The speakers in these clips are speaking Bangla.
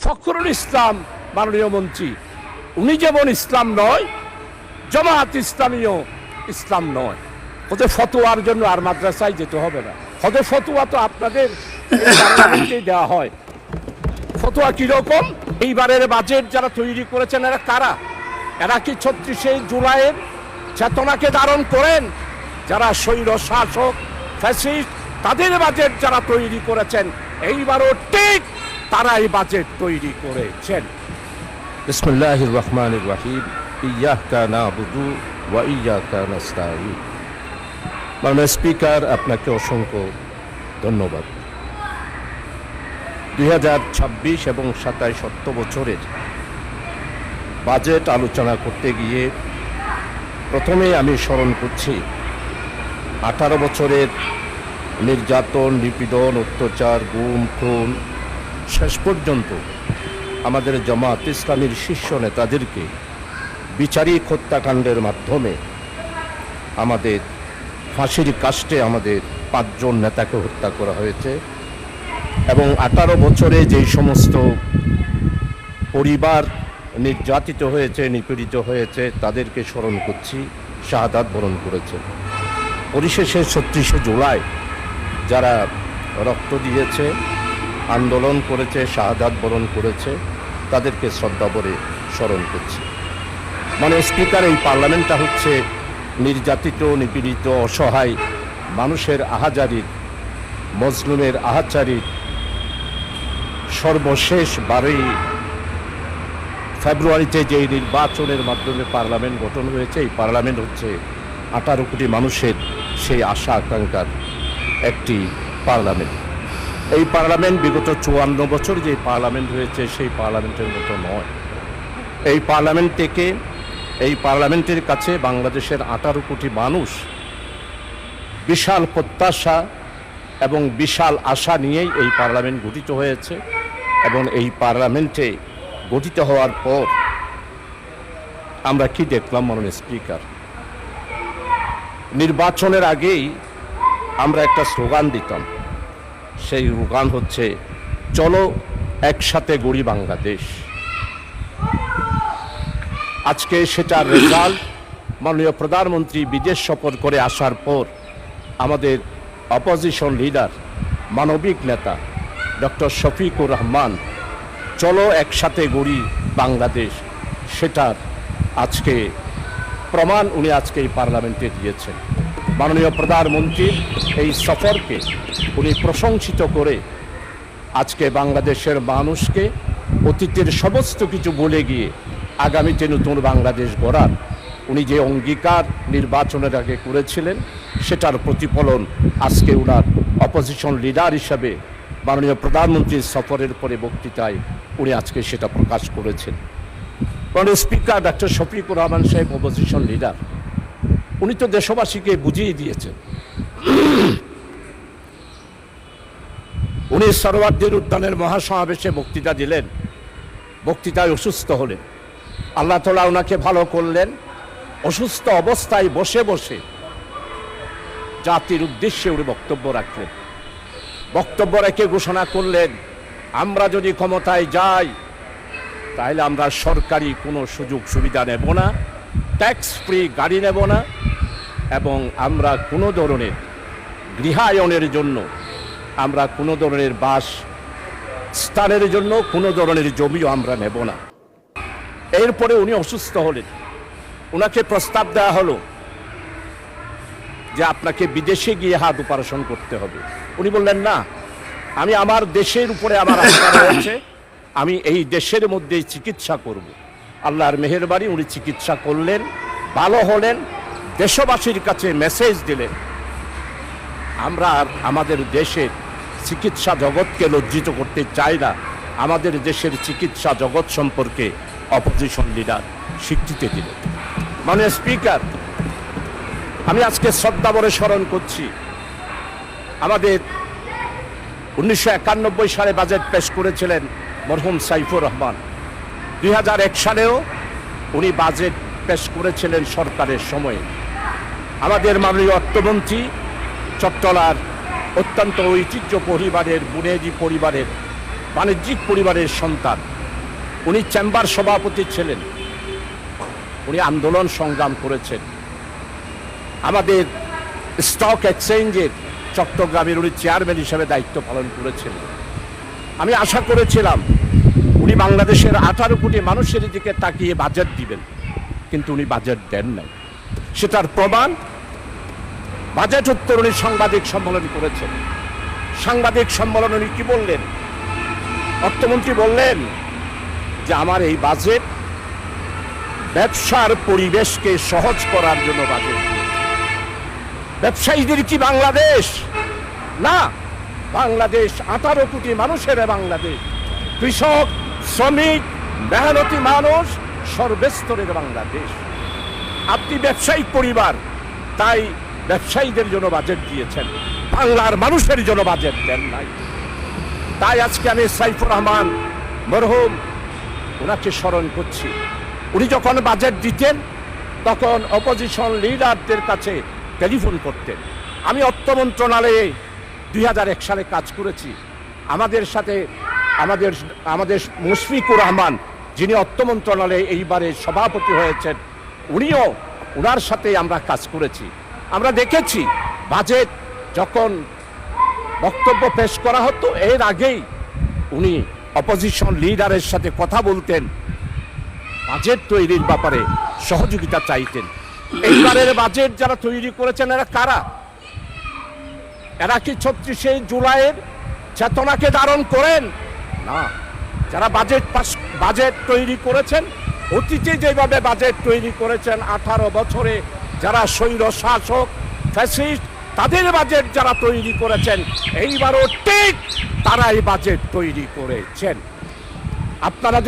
ফখরুল ইসলাম মাননীয় মন্ত্রী, উনি যেমন ইসলাম নয়, জামাত ইসলামীও ইসলাম নয়। ওদের ফতোয়ার জন্য আর মাদ্রাসায় যেতে হবে না। ওদের ফতোয়া তো আপনাদের পার্লামেন্টেই দেওয়া হয়। ফতোয়া কিরকম? এইবারের বাজেট যারা তৈরি করেছেন এরা কারা? এরা কি ৩৬শে জুলাইয়ের চেতনাকে ধারণ করেন? যারা স্বৈর শাসক ফ্যাসিস্ট, তাদের বাজেট যারা তৈরি করেছেন, এইবারও ঠিক তারাই বাজেট তৈরি করেছেন। বিসমিল্লাহির রহমানির রহিম। ইয়াকা নাবুদু ওয়া ইয়াকা নাস্তাঈন। মাননীয় স্পিকার, আপনাকে অসংখ্য ধন্যবাদ। 2026 এবং 27 অর্থ বছরের বাজেট আলোচনা করতে গিয়ে প্রথমে আমি স্মরণ করছি 18 বছরের নির্যাতন, নিপীড়ন, অত্যাচার, গুম, খুন, শেষ পর্যন্ত আমাদের জামাত ইসলামীর শীর্ষ নেতাদেরকে বিচারিক হত্যাকাণ্ডের মাধ্যমে আমাদের ফাঁসির কাস্টে আমাদের 5 জন নেতাকে হত্যা করা হয়েছে। এবং 18 বছরে যেই সমস্ত পরিবার নির্যাতিত হয়েছে, নিপীড়িত হয়েছে, তাদেরকে স্মরণ করছি, শাহাদাত বরণ করেছে। পরিশেষে ৩৬শে জুলাই যারা রক্ত দিয়েছে, আন্দোলন করেছে, শাহাদাত বরণ করেছে, তাদেরকে শ্রদ্ধা ভরে স্মরণ করছি। মানে স্পিকার, এই পার্লামেন্টটা হচ্ছে নির্যাতিত, নিপীড়িত, অসহায় মানুষের আহাজারির, মজলুমের আহাচারির সর্বশেষ 12ই ফেব্রুয়ারিতে যে নির্বাচনের মাধ্যমে পার্লামেন্ট গঠন হয়েছে, এই পার্লামেন্ট হচ্ছে 18 কোটি মানুষের সেই আশা আকাঙ্ক্ষার একটি পার্লামেন্ট। এই পার্লামেন্ট বিগত 54 বছর যে পার্লামেন্ট হয়েছে সেই পার্লামেন্টের মতো নয়। এই পার্লামেন্ট থেকে, এই পার্লামেন্টের কাছে বাংলাদেশের 18 কোটি মানুষ বিশাল প্রত্যাশা এবং বিশাল আশা নিয়েই এই পার্লামেন্ট গঠিত হয়েছে। এবং এই পার্লামেন্টে গঠিত হওয়ার পর আমরা কি দেখলাম মাননীয় স্পিকার? নির্বাচনের আগেই আমরা একটা স্লোগান দিতাম, সেই স্লোগান হচ্ছে চলো একসাথে গড়ি বাংলাদেশ। আজকে সেটার রেজাল্ট মাননীয় প্রধানমন্ত্রী বিদেশ সফর করে আসার পর আমাদের অপোজিশন লিডার, মানবিক নেতা ডক্টর শফিকুর রহমান চলো একসাথে গড়ি বাংলাদেশ, সেটার আজকে প্রমাণ উনি আজকে এই পার্লামেন্টে দিয়েছেন। মাননীয় প্রধানমন্ত্রীর এই সফরকে উনি প্রশংসিত করে আজকে বাংলাদেশের মানুষকে অতীতের সমস্ত কিছু বলে গিয়ে আগামীতে নতুন বাংলাদেশ গড়ার উনি যে অঙ্গীকার নির্বাচনের আগে করেছিলেন, সেটার প্রতিফলন আজকে উনার অপোজিশন লিডার হিসাবে মাননীয় প্রধানমন্ত্রীর সফরের পরে বক্তৃতায় উনি আজকে সেটা প্রকাশ করেছেন। মাননীয় স্পিকার, ডক্টর শফিকুর রহমান সাহেব অপোজিশন লিডার, উনি তো দেশবাসীকে বুঝিয়ে দিয়েছেন। উনি সরওয়ার্দীর উদ্যানের মহাসমাবেশে বক্তৃতা দিলেন, বক্তৃতায় অসুস্থ হলেন। আল্লাহ তাআলা ওনাকে ভালো করলেন। অসুস্থ অবস্থায় বসে বসে জাতির উদ্দেশ্যে উনি বক্তব্য রাখলেন। বক্তব্য রেখে ঘোষণা করলেন, আমরা যদি ক্ষমতায় যাই তাহলে আমরা সরকারি কোনো সুযোগ সুবিধা নেব না, ট্যাক্স ফ্রি গাড়ি নেব না, এবং আমরা কোনো ধরনের গৃহায়নের জন্য, আমরা কোনো ধরনের বাস স্থানের জন্য কোনো ধরনের জমিও আমরা নেব না। এরপরে উনি অসুস্থ হলেন। ওনাকে প্রস্তাব দেওয়া হলো যে আপনাকে বিদেশে গিয়ে হার্ট অপারেশন করতে হবে। উনি বললেন, না, আমি আমার দেশের উপরে আমার আস্থা রয়েছে, আমি এই দেশের মধ্যেই চিকিৎসা করব। আল্লাহর মেহেরবানি, উনি চিকিৎসা করলেন, ভালো হলেন। দেশবাসীর কাছে মেসেজ দিলেন, আমরা আর আমাদের দেশের চিকিৎসা জগৎকে লজ্জিত করতে চাই না। আমাদের দেশের চিকিৎসা জগৎ সম্পর্কে অপোজিশন লিডার স্বীকৃতি দিলেন। মাননীয় স্পিকার, আমি আজকে শ্রদ্ধা ভরে স্মরণ করছি আমাদের 1991 সালে বাজেট পেশ করেছিলেন মরহুম সাইফুর রহমান। 2001 সালেও উনি বাজেট পেশ করেছিলেন সরকারের সময়ে। আমাদের মাননীয় অর্থমন্ত্রী চট্টলার অত্যন্ত ঐতিহ্য পরিবারের, বুনেজি পরিবারের, বাণিজ্যিক পরিবারের সন্তান, উনি চেম্বার সভাপতি ছিলেন, উনি আন্দোলন সংগ্রাম করেছেন। আমাদের স্টক এক্সচেঞ্জের চট্টগ্রামের উনি চেয়ারম্যান হিসেবে দায়িত্ব পালন করেছিলেন। আমি আশা করেছিলাম উনি বাংলাদেশের 18 কোটি মানুষের দিকে তাকিয়ে বাজেট দিবেন, কিন্তু উনি বাজেট দেন নাই। সেটার প্রমাণ বাজেট উত্তর উনি সাংবাদিক সম্মেলন করেছেন। সাংবাদিক সম্মেলন উনি কি বললেন? অর্থমন্ত্রী বললেন যে আমার এই বাজেট ব্যবসার পরিবেশকে সহজ করার জন্য বাজেট। ব্যবসায়ীদের কি বাংলাদেশ? না, বাংলাদেশ 18 কোটি মানুষের বাংলাদেশ। কৃষক, শ্রমিক, মেহনতি মানুষ, সর্বস্তরের বাংলাদেশ। আপনি ব্যবসায়িক পরিবার, তাই ব্যবসায়ীদের জন্য বাজেট দিয়েছেন, বাংলার মানুষের জন্য বাজেট দেন নাই। তাই আজকে আমি সাইফুর রহমান মরহুম ওনাকে স্মরণ করছি। উনি যখন বাজেট দিতেন তখন অপোজিশন লিডারদের কাছে টেলিফোন করতেন। আমি অর্থ মন্ত্রণালয়ে 2001 সালে কাজ করেছি। আমাদের সাথে আমাদের মুশফিকুর রহমান, যিনি অর্থ মন্ত্রণালয়ে এইবারে সভাপতি হয়েছেন, ওনার সাথে আমরা কাজ করেছি। আমরা দেখেছি বাজেট যখন বক্তব্য পেশ করা হতো, এর আগেই উনি অপোজিশন লিডারের সাথে কথা বলতেন, বাজেট তৈরির ব্যাপারে সহযোগিতা চাইতেন। এইবারের বাজেট যারা তৈরি করেছেন এরা কারা? এরা কি 36শে জুলাইয়ের চেতনাকে ধারণ করেন? না। যারা বাজেট তৈরি করেছেন, অতীতে যেভাবে বাজেট তৈরি করেছেন 18 বছরে যারা স্বৈর শাসক ফ্যাসিস্ট, তাদের বাজেট যারা তৈরি করেছেন, এইবারও ঠিক তারাই বাজেট তৈরি করেছেন। আপনারা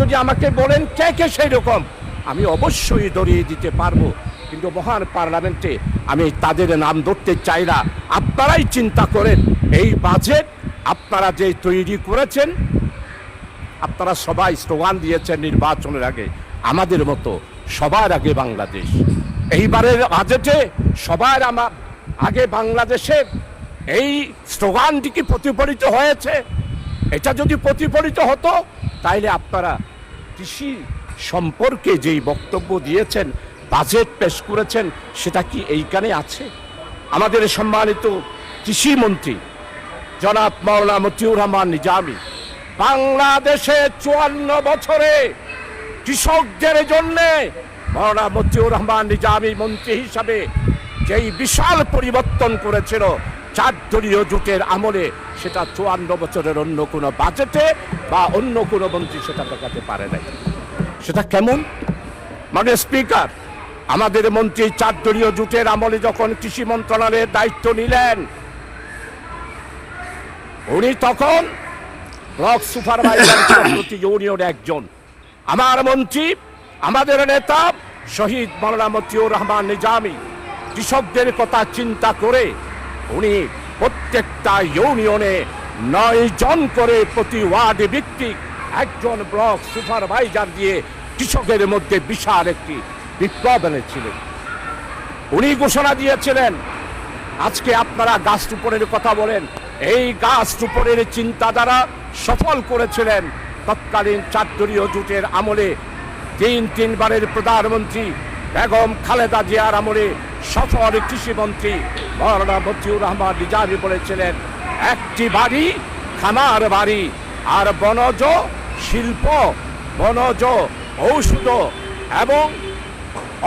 যদি আমাকে বলেন কে কে সেই রকম, আমি অবশ্যই ধরিয়ে দিতে পারবো, কিন্তু মহান পার্লামেন্টে আমি তাদের নাম ধরতে চাই না। আপনারাই চিন্তা করেন, এই বাজেট আপনারা যে তৈরি করেছেন, আপনারা সবাই স্লোগান দিয়েছেন নির্বাচনের আগে, আমাদের মতো সবার আগে বাংলাদেশ। এইবারের বাজেটে সবার আগে বাংলাদেশের এই স্লোগানটি কি প্রতিফলিত হয়েছে? এটা যদি প্রতিফলিত হতো তাইলে আপনারা কৃষি সম্পর্কে যেই বক্তব্য দিয়েছেন, বাজেট পেশ করেছেন, সেটা কি এইখানে আছে? আমাদের সম্মানিত কৃষি মন্ত্রী জনাব মাওলানা মতিউর রহমান নিজামী বাংলাদেশে 54 বছরে কৃষকদের জন্য মাওলানা মতিউর রহমান নিজামী মন্ত্রী হিসাবে যেই বিশাল পরিবর্তন করেছিল 4 দলীয় জোটের আমলে, সেটা 54 বছরের অন্য কোনো বাজেটে বা অন্য কোনো মন্ত্রী সেটা দেখাতে পারে নাই। সেটা কেমন? মানে স্পিকার, আমাদের মন্ত্রী 4 দলীয় জোটের আমলে যখন কৃষি মন্ত্রণালয়ের দায়িত্ব নিলেন, উনি তখন ব্লক সুপারভাইজার প্রতি ইউনিয়ন একজন। আমার মন্ত্রী, আমাদের নেতা শহীদ মাওলানা মতিউর রহমান নিজামী কৃষকদের কথা চিন্তা করে উনি প্রত্যেকটা ইউনিয়নে 9 জন করে প্রতি ওয়ার্ড ভিত্তিক একজন ব্লক সুপারভাইজার দিয়ে কৃষকের মধ্যে বিশাল একটি বিপ্লব এনেছিলেন। উনি ঘোষণা দিয়েছিলেন, আজকে আপনারা গাছ রোপণের কথা বলেন, এই গাছ রোপণের চিন্তাধারা সফল করেছিলেন তৎকালীন 4 দলীয় জোটের আমলে 3 বারের প্রধানমন্ত্রী বেগম খালেদা জিয়ার আমলে সফল কৃষিমন্ত্রী মাওলানা মতিউর রহমান নিজামী বলেছিলেন, একটি বাড়ি খামার বাড়ি আর বনজ শিল্প, বনজ ঔষধ এবং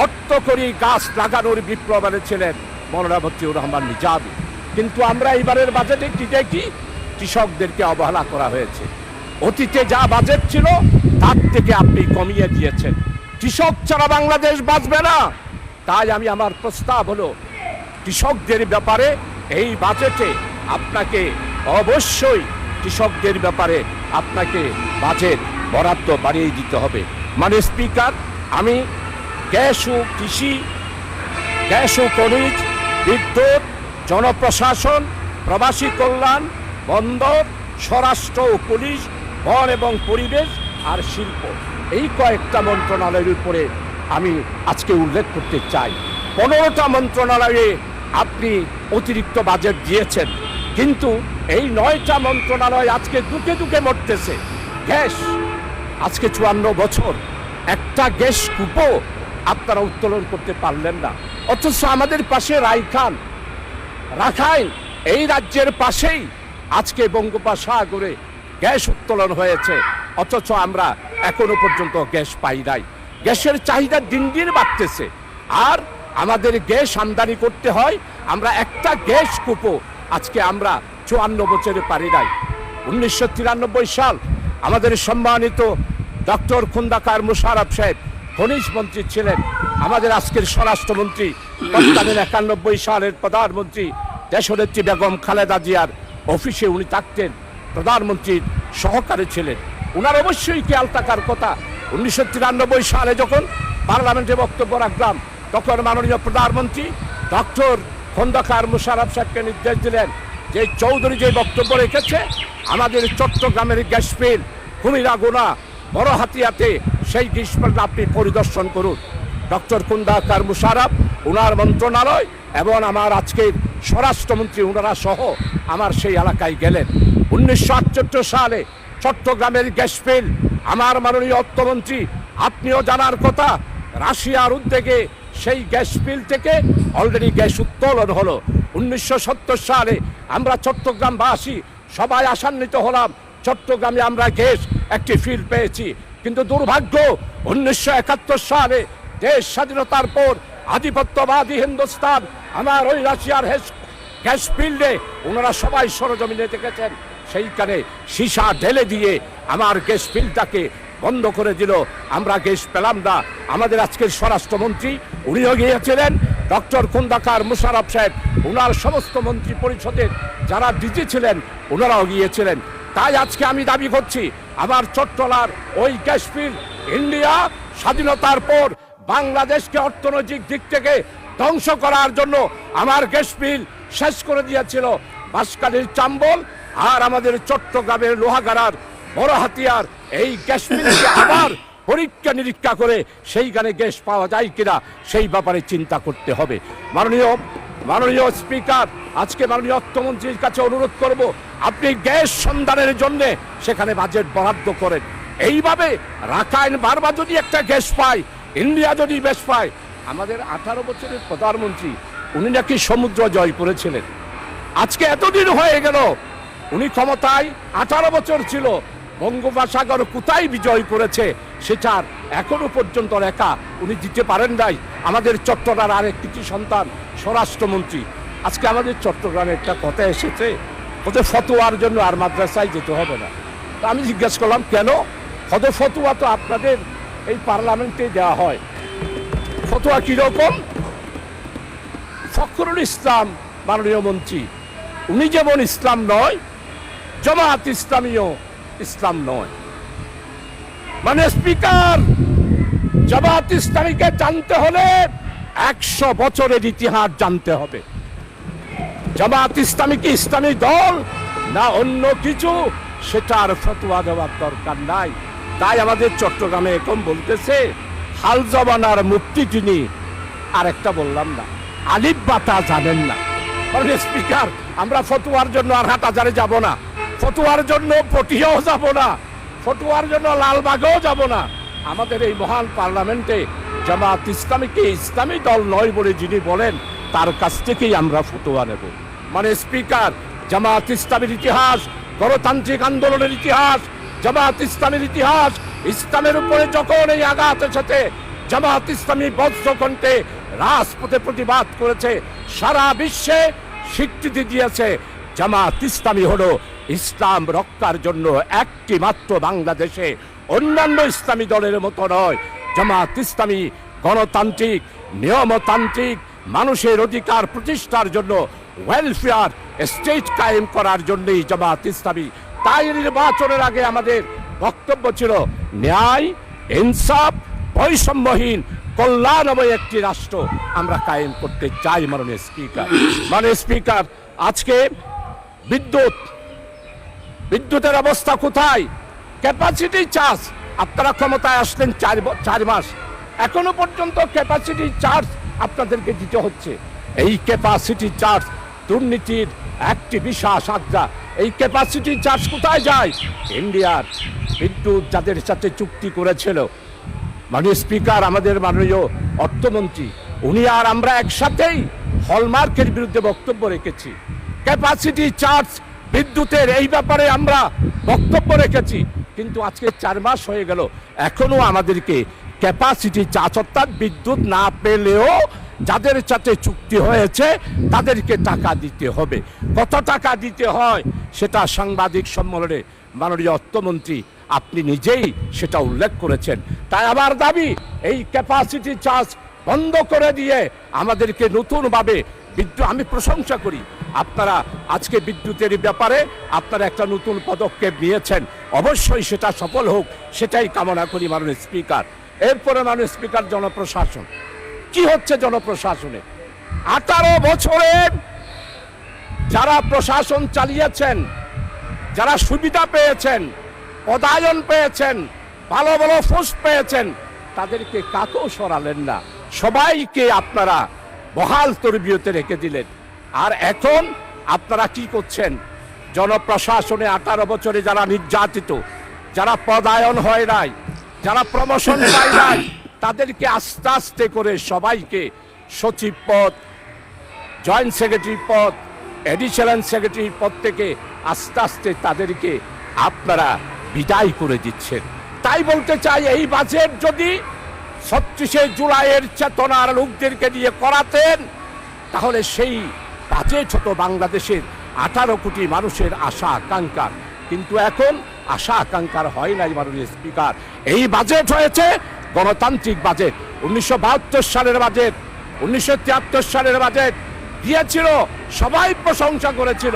অর্থকরী গাছ লাগানোর বিপ্লব এনেছিলেন মাওলানা মতিউর রহমান নিজামী। কিন্তু আমরা এবারের বাজেটে কি দেখি? কৃষকদেরকে অবহেলা করা হয়েছে। অতীতে যা বাজেট ছিল তার থেকে আপনি কমিয়ে দিয়েছেন। কৃষক ছাড়া বাংলাদেশ বাঁচবে না। তাই আমার প্রস্তাব হলো, কৃষকদের ব্যাপারে এই বাজেটে আপনাকে অবশ্যই কৃষকদের ব্যাপারে আপনাকে বাজেট বরাদ্দ বাড়িয়ে দিতে হবে। মানে স্পিকার, আমি গ্যাস ও কৃষি, গ্যাস ও খনিজ, বিদ্যুৎ, জনপ্রশাসন, প্রবাসী কল্যাণ, বন্দর, স্বরাষ্ট্র ও পুলিশ, বন এবং পরিবেশ আর শিল্প, এই কয়েকটা মন্ত্রণালয়ের উপরে আমি আজকে উল্লেখ করতে চাই। 15টা মন্ত্রণালয়ে আপনি অতিরিক্ত বাজেট দিয়েছেন, কিন্তু এই 9টা মন্ত্রণালয় আজকে দুকে দুকে মরতেছে। গ্যাস, আজকে 54 বছর একটা গ্যাস কূপও আপনারা উত্তোলন করতে পারলেন না। অথচ আমাদের পাশে রাখাইন এই রাজ্যের পাশেই আজকে বঙ্গোপসাগরে গ্যাস উত্তোলন হয়েছে, অথচ আমরা এখনো পর্যন্ত গ্যাস পাই নাই। গ্যাসের চাহিদা দিন দিন বাড়তেছে, আর আমাদের গ্যাস আমদানি করতে হয়। আমরা একটা গ্যাস কূপও আজকে আমরা 54 বছরে পারি নাই। 1993 সাল আমাদের সম্মানিত ডক্টর খোন্দকার মোশাররফ সাহেব খনিজ মন্ত্রী ছিলেন। আমাদের আজকের স্বরাষ্ট্রমন্ত্রী তৎকালীন 91 সালের প্রধানমন্ত্রী দেশনেত্রী বেগম খালেদা জিয়ার অফিসে উনি থাকতেন, প্রধানমন্ত্রীর সহকারী ছিলেন। ওনার অবশ্যই খেয়াল থাকার কথা। 1993 সালে যখন পার্লামেন্টে বক্তব্য রাখলাম, তখন মাননীয় প্রধানমন্ত্রী ডক্টর খোন্দকার মোশাররফ সাহেবকে নির্দেশ দিলেন যে চৌধুরী যে বক্তব্য রেখেছে, আমাদের চট্টগ্রামের গ্যাস ফিল্ড কুমিরাগুনা বড় হাতিয়াতে সেই গ্যাস ফিল্ড আপনি পরিদর্শন করুন। ডক্টর খোন্দকার মোশাররফ, ওনার মন্ত্রণালয় এবং আমার আজকের স্বরাষ্ট্রমন্ত্রী ওনারা সহ আমার সেই এলাকায় গেলেন। 1978 সালে চট্টগ্রামের গ্যাস ফিল্ড আমার মাননীয় অর্থমন্ত্রী আপনিও জানার কথা, রাশিয়ার উদ্যোগে সেই গ্যাস ফিল্ড থেকে অলরেডি গ্যাস উত্তোলন হলো। 1970 সালে আমরা চট্টগ্রামবাসী সবাই আশান্বিত হলাম, চট্টগ্রামে আমরা গ্যাস একটি ফিল্ড পেয়েছি। কিন্তু দুর্ভাগ্য, 1971 সালে দেশ স্বাধীনতার পর আধিপত্যবাদী হিন্দুস্তান আমার ওই রাশিয়ার গ্যাস ফিল্ডে ওনারা সবাই সরজমিনে দেখেছেন, সেইখানে সীসা ঢেলে দিয়ে আমার গ্যাস ফিল্ডটাকে বন্ধ করে দিল। আমরা গ্যাস পেলাম না। আমাদের আজকের স্বরাষ্ট্রমন্ত্রী উনিও গিয়েছিলেন, ডক্টর খোন্দকার মোশাররফ সাহেব, ওনার সমস্ত মন্ত্রী পরিষদের যারা ডিজি ছিলেন ওনারাও গিয়েছিলেন। তাই আজকে আমি দাবি করছি, আমার চট্টলার ওই গ্যাস ফিল্ড ইন্ডিয়া স্বাধীনতার পর বাংলাদেশকে অর্থনৈতিক দিক থেকে ধ্বংস করার জন্য আমার গ্যাস ফিল্ড শেষ করে দিয়েছিল। বাঁশখালীর চাম্বল আর আমাদের চট্টগ্রামের লোহাগাড়ার বড় হাতিয়ার এই গ্যাস ফিল্ডকে আবার পরীক্ষা নিরীক্ষা করে সেইখানে গ্যাস পাওয়া যায় কিনা সেই ব্যাপারে চিন্তা করতে হবে। মাননীয় স্পিকার, আজকে মাননীয় অর্থমন্ত্রীর কাছে অনুরোধ করব, আপনি গ্যাস সন্ধানের জন্য সেখানে বাজেট বরাদ্দ করেন। এইভাবে রাখাইন বারবার যদি একটা গ্যাস পায়, ইন্ডিয়া যদি গ্যাস পায়। আমাদের 18 বছরের প্রধানমন্ত্রী উনি নাকি সমুদ্র জয় করেছিলেন। আজকে এতদিন হয়ে গেল, উনি ক্ষমতায় 18 বছর ছিল, বঙ্গোপসাগর কোথায় বিজয় করেছে সেটার এখনো পর্যন্ত রেখা উনি দিতে পারেন নাই। আমাদের চট্টগ্রামের আরেক কৃতি সন্তান স্বরাষ্ট্রমন্ত্রী, আজকে আমাদের চট্টগ্রামে একটা কথা এসেছে, ওদের ফতোয়ার জন্য আর মাদ্রাসায় যেতে হবে না। তা আমি জিজ্ঞেস করলাম কেন? ওদের ফতোয়া তো আপনাদের এই পার্লামেন্টে দেওয়া হয়। ফতোয়া কিরকম? ফখরুল ইসলাম মাননীয় মন্ত্রী, উনি যেমন ইসলাম নয়, জামাত ইসলামীও ইসলাম নয়। মানে স্পিকার, জামাত ইসলামীকে জানতে হলে 100 বছরের ইতিহাস জানতে হবে। জামাত ইসলামী কি ইসলামী দল না অন্য কিছু, সেটার ফতোয়া দেওয়ার দরকার নাই। তাই আমাদের চট্টগ্রামে এখন বলতেছে হাল জমানার মুক্তি তিনি, আর একটা বললাম না, আলিফ বাতা জানেন না। মানে স্পিকার, আমরা ফতোয়ার জন্য আর হাটহাজারে যাব না, ফতোয়ার জন্য পটিয়াও যাব না, ফতোয়ার জন্য লালবাগেও যাব না। আমাদের এই মহান পার্লামেন্টে জামাত ইসলামীকে ইসলামী দল নয় বলে যিনি বলেন, তার কাছ থেকেই আমরা ফতোয়া নেব। মানে স্পিকার, জামাত ইসলামীর ইতিহাস, গণতান্ত্রিক আন্দোলনের ইতিহাস, জামাত ইসলামীর ইতিহাস, ইসলামের উপরে যখন এই আঘাত এসেছে, জামাত ইসলামী বজ্রকণ্ঠে রাজপথে প্রতিবাদ করেছে, সারা বিশ্বে স্বীকৃতি দিয়েছে। জামাত ইসলামী হলো ইসলাম রক্ষার জন্য একটি মাত্র বাংলাদেশে, অন্যান্য ইসলামী দলের মতো নয়। জামাত ইসলামী গণতান্ত্রিক, নিয়মতান্ত্রিক, মানুষের অধিকার প্রতিষ্ঠার জন্য, ওয়েলফেয়ার স্টেট কায়েম করার জন্যই জামাত ইসলামী। তাই নির্বাচনের আগে আমাদের বক্তব্য ছিল ন্যায়, ইনসাফ, বৈষম্যহীন, কল্যাণময় একটি রাষ্ট্র আমরা কায়েম করতে চাই। মাননীয় স্পিকার, স্পিকার, আজকে বিদ্যুতের অবস্থা কোথায়? ক্যাপাসিটি চার্জ, আপনারা ক্ষমতায় আসলেন 4 মাস, এখনো পর্যন্ত ক্যাপাসিটি চার্জ আপনাদেরকে দিতে হচ্ছে। এই ক্যাপাসিটি চার্জ দুর্নীতির একটি বিশাল আড্ডা। এই ক্যাপাসিটি চার্জ কোথায় যায়? ইন্ডিয়ার বিদ্যুৎ যাদের সাথে চুক্তি করেছিল, মাননীয় স্পিকার, আমাদের মাননীয় অর্থমন্ত্রী, উনি আর আমরা একসাথেই হলমার্কের বিরুদ্ধে বক্তব্য রেখেছি। ক্যাপাসিটি চার্জ বিদ্যুতের এই ব্যাপারে আমরা বক্তব্য রেখেছি, কিন্তু আজকে 4 মাস হয়ে গেল, এখনো আমাদেরকে ক্যাপাসিটি চার্জ অর্থাৎ বিদ্যুৎ না পেলেও যাদের সাথে চুক্তি হয়েছে তাদেরকে টাকা দিতে হবে। কত টাকা দিতে হয় সেটা সাংবাদিক সম্মেলনে মাননীয় অর্থমন্ত্রী আপনি নিজেই সেটা উল্লেখ করেছেন। তাই আমার দাবি, এই ক্যাপাসিটি চার্জ বন্ধ করে দিয়ে আমাদেরকে নতুনভাবে বিদ্যুৎ, আমি প্রশংসা করি আপনারা আজকে বিদ্যুতের ব্যাপারে আপনারা একটা নতুন পদক্ষেপ নিয়েছেন, অবশ্যই সেটা সফল হোক, সেটাই কামনা করি মাননীয় স্পিকার। এরপরে মাননীয় স্পিকার, জনপ্রশাসন কি হচ্ছে? জনপ্রশাসনে 18 বছরে যারা প্রশাসন চালিয়েছেন, যারা সুবিধা পেয়েছেন, পদায়ন পেয়েছেন, ভালো ভালো পোস্ট পেয়েছেন, তাদেরকে কাকেও সরালেন না, সবাইকে আপনারা বহাল তরবিয়তে রেখে দিলেন। আর এখন আপনারা কি করছেন? জনপ্রশাসনে 18 বছরে যারা নির্যাতিত, যারা পদায়ন হয় নাই, যারা প্রমোশন পায় নাই, তাদেরকে আস্তে আস্তে করে সবাইকে সচিব পদ, জয়েন্ট সেক্রেটারি পদ, এডিশনাল সেক্রেটারি পদ থেকে আস্তে আস্তে তাদেরকে আপনারা বিদায় করে দিচ্ছেন। তাই বলতে চাই, এই বাজেট যদি 36শে জুলাইয়ের চেতনার লোকদেরকে দিয়ে করাতেন, তাহলে সেই বাজেট হতো বাংলাদেশের 18 কোটি মানুষের আশা আকাঙ্ক্ষা। কিন্তু এখন আশা আকাঙ্ক্ষার হয় নাই মাননীয় স্পিকার। এই বাজেট হয়েছে গণতান্ত্রিক বাজেট। 1972 সালের বাজেট, 1973 সালের বাজেট দিয়েছিল, সবাই প্রশংসা করেছিল,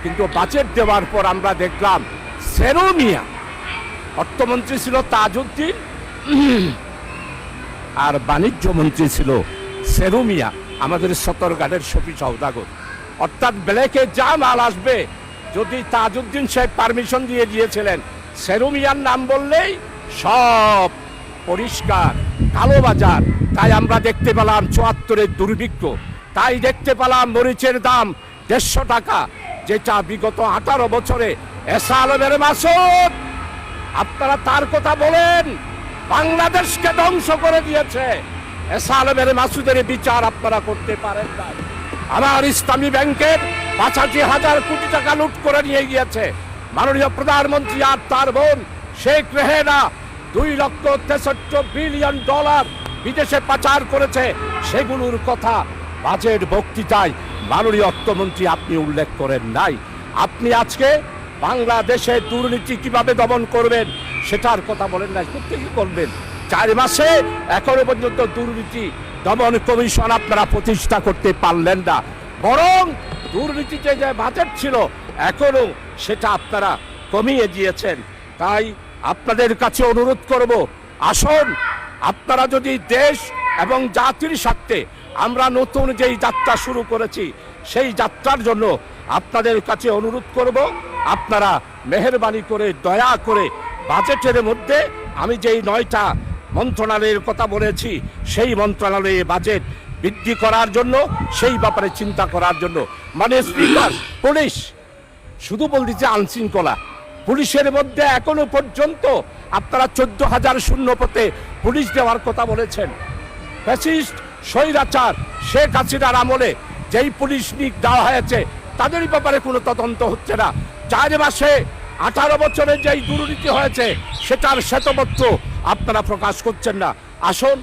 কিন্তু বাজেট দেওয়ার পর আমরা দেখলাম সেরু মিয়া, অর্থমন্ত্রী ছিল তাজউদ্দিন, আর বাণিজ্য মন্ত্রী ছিল সেরু মিয়া, আমাদের সতর্ঘাটের শফি সওদাগর। অর্থাৎ ব্ল্যাকে যা মাল আসবে, যদি তাজউদ্দিন সাহেব পারমিশন দিয়ে দিয়েছিলেন, সেরু মিয়ার নাম বললেই সব পরিষ্কার কালোবাজার। তাই আমরা দেখতে পেলাম 74-এর দুর্ভিক্ষ, তাই দেখতে পেলাম মরিচের দাম 150 টাকা, যেটা বিগত 18 বছরে এসা আলমের মাসুদ, আপনারা তার কথা বলেন, বাংলাদেশকে ধ্বংস করে দিয়েছে। এসা আলমের মাসুদের বিচার আপনারা করতে পারেন না। আমার ইসলামী ব্যাংকের 85,000 কোটি টাকা লুট করে নিয়ে গিয়েছে মাননীয় প্রধানমন্ত্রী আর তার বোন শেখ রেহেনা। 2,63 বিলিয়ন ডলার বিদেশে পাচার করেছে, সেগুলোর কথা বাজেট বক্তৃতায় মাননীয় অর্থমন্ত্রী আপনি উল্লেখ করেন নাই। আপনি আজকে বাংলাদেশে দুর্নীতি কিভাবে দমন করবেন সেটার কথা বলেন নাই। প্রত্যেকে করবেন। 4 মাসে এখনো পর্যন্ত দুর্নীতি দমন কমিশন আপনারা প্রতিষ্ঠা করতে পারলেন না, বরং দুর্নীতিতে যে বাজেট ছিল এখনো সেটা আপনারা কমিয়ে দিয়েছেন। তাই আপনাদের কাছে অনুরোধ করব, আসুন আপনারা যদি দেশ এবং জাতির স্বার্থে আমরা নতুন যেই যাত্রা শুরু করেছি, সেই যাত্রার জন্য আপনাদের কাছে অনুরোধ করব, আপনারা মেহেরবানি করে দয়া করে বাজেটের মধ্যে আমি যেই 9টা মন্ত্রণালয়ের কথা বলেছি, সেই মন্ত্রণালয়ে বাজেট বৃদ্ধি করার জন্য, সেই ব্যাপারে চিন্তা করার জন্য। মানে স্পিকার, পুলিশ শুধু বলতেছে আইনশৃঙ্খলা, পুলিশের মধ্যে এখনো পর্যন্ত আপনারা 14,000 শূন্য পথে পুলিশ দেওয়ার কথা বলেছেন। ফ্যাসিস্ট স্বৈরাচার শেখ হাসিনার আমলে যেই পুলিশ নিয়োগ দেওয়া হয়েছে, তাদের ব্যাপারে কোনো তদন্ত হচ্ছে না। 4 মাসে 18 বছরে যেই দুর্নীতি হয়েছে সেটার শ্বেতপত্র আপনারা প্রকাশ করছেন না। আসুন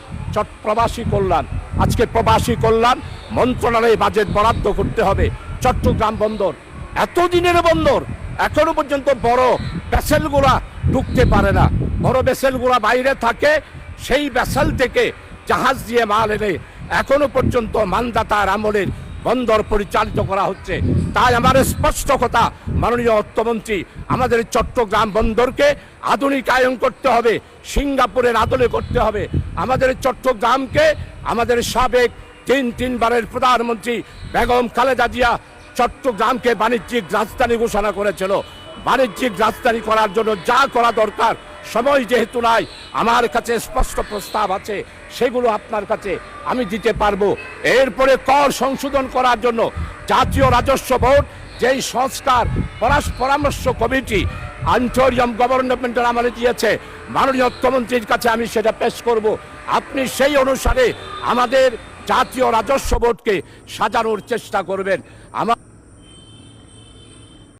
প্রবাসী কল্যাণ, আজকে প্রবাসী কল্যাণ মন্ত্রণালয়ে বাজেট বরাদ্দ করতে হবে। চট্টগ্রাম বন্দর এতদিনের বন্দর, এখনো পর্যন্ত বড় ভেসেলগুলা ঢুকতে পারে না, বড় ভেসেলগুলা বাইরে থাকে, সেই ভেসেল থেকে জাহাজ দিয়ে মাল এনে এখনো পর্যন্ত মানদাতার আমলের বন্দর পরিচালিত করা হচ্ছে। তাই আমার স্পষ্ট কথা মাননীয় অর্থমন্ত্রী, আমাদের চট্টগ্রাম বন্দরকে আধুনিকায়ন করতে হবে, সিঙ্গাপুরের আদলে করতে হবে। আমাদের চট্টগ্রামকে আমাদের সাবেক 3 বারের প্রধানমন্ত্রী বেগম খালেদা জিয়া চট্টগ্রামকে বাণিজ্যিক রাজধানী ঘোষণা করেছিল। বাণিজ্যিক রাজধানী করার জন্য যা করা দরকার, সময় যেহেতু নাই, আমার কাছে স্পষ্ট প্রস্তাব আছে, সেগুলো আপনার কাছে আমি দিতে পারবো। এরপরে কর সংশোধন করার জন্য জাতীয় রাজস্ব বোর্ড যেই সংস্কার পরামর্শ কমিটি আন্তরিয়াম গভর্নমেন্টের আমলে দিয়েছে, মাননীয় অর্থমন্ত্রীর কাছে আমি সেটা পেশ করব। আপনি সেই অনুসারে আমাদের জাতীয় রাজস্ব বোর্ডকে সাজানোর চেষ্টা করবেন। আমার